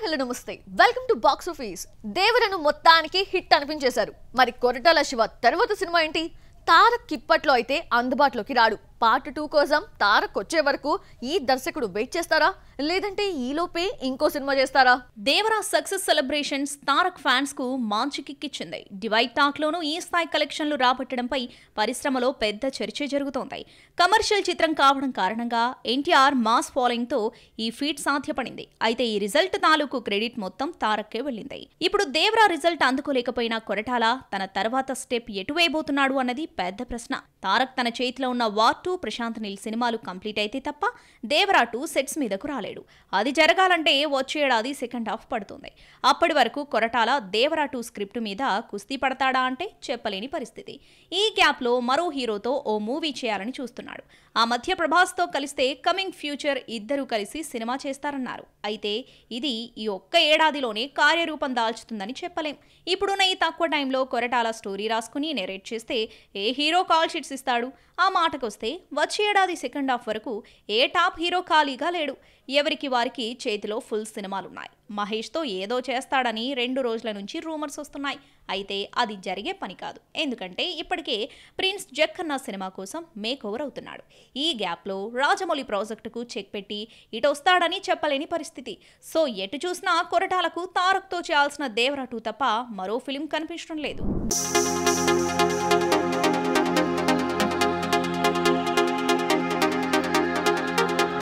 Hello నమస్తే welcome to box office. దేవరను మొత్తానికి hit అనిపించేశారు. మరి కొరటాల శివ తర్వాత సినిమా ఏంటి? తారక్ ఇప్పట్లో అయితే అందుబాటులోకి రాడు. పార్ట్ 2 కోసం తారక్ వచ్చే వరకు ఈ దర్శకుడు వెయిట్ చేస్తారా, లేదంటే ఈలోపే ఇంకో సినిమా చేస్తారా? Devara success celebrations Tarak fans కు మంచి కిక్కిచ్చింది. డివైడ్ టాక్ లోనూ ఈ స్థాయి కలెక్షన్లు రాబట్టడంపై పరిశ్రమలో పెద్ద చర్చ జరుగుతోంది. కమర్షియల్ చిత్రం కావడం కారణంగా ఎన్టీఆర్ మాస్ ఫాలోయింగ్ తో ఈ ఫీట్ సాధ్యపడింది. అయితే ఈ రిజల్ట్ తాలూకు క్రెడిట్ మొత్తం తారక్కే వెళ్ళింది. ఇప్పుడు దేవరా రిజల్ట్ అందుకోలేకపోయినా కొరటాల తన తర్వాత స్టెప్ ఎటు వేయబోతున్నాడు అన్నది పెద్ద ప్రశ్న. తారక్ తన చేతిలో ఉన్న వార్ 2, ప్రశాంత్ నీల్ సినిమాలు కంప్లీట్ అయితే తప్ప దేవరా 2 సెట్స్ మీదకు రాలేడు. అది జరగాలంటే వచ్చే ఏడాది సెకండ్ హాఫ్ పడుతుంది. అప్పటి వరకు కొరటాల దేవరా 2 స్క్రిప్ట్ మీద కుస్తీ పడతాడా అంటే చెప్పలేని పరిస్థితి. ఈ గ్యాప్ లో మరో హీరోతో ఓ మూవీ చేయాలని చూస్తున్నాడు. ఆ మధ్య ప్రభాస్తో కలిస్తే కమింగ్ ఫ్యూచర్ ఇద్దరూ కలిసి సినిమా చేస్తారన్నారు. అయితే ఇది ఈ ఒక్క ఏడాదిలోనే కార్యరూపం దాల్చుతుందని చెప్పలేం. ఇప్పుడున్న ఈ తక్కువ టైంలో కొరటాల స్టోరీ రాసుకుని నెరేట్ చేస్తే ఏ హీరో కాల్ షీట్స్ ఇస్తాడు? ఆ మాటకొస్తే వచ్చే ఏడాది సెకండ్ హాఫ్ వరకు ఏ టాప్ హీరో ఖాళీగా లేడు. ఎవరికి వారికి చేతిలో ఫుల్ సినిమాలున్నాయి. మహేష్తో ఏదో చేస్తాడని 2 రోజుల నుంచి రూమర్స్ వస్తున్నాయి. అయితే అది జరిగే పని కాదు. ఎందుకంటే ఇప్పటికే ప్రిన్స్ జక్కన్న సినిమా కోసం మేక్ ఓవర్ అవుతున్నాడు. ఈ గ్యాప్లో రాజమౌళి ప్రాజెక్టుకు చెక్ పెట్టి ఇటు వస్తాడని చెప్పలేని పరిస్థితి. సో ఎటు చూసినా కొరటాలకు తారక్తో చేయాల్సిన దేవరా 2 తప్ప మరో ఫిలిం కనిపించడం లేదు.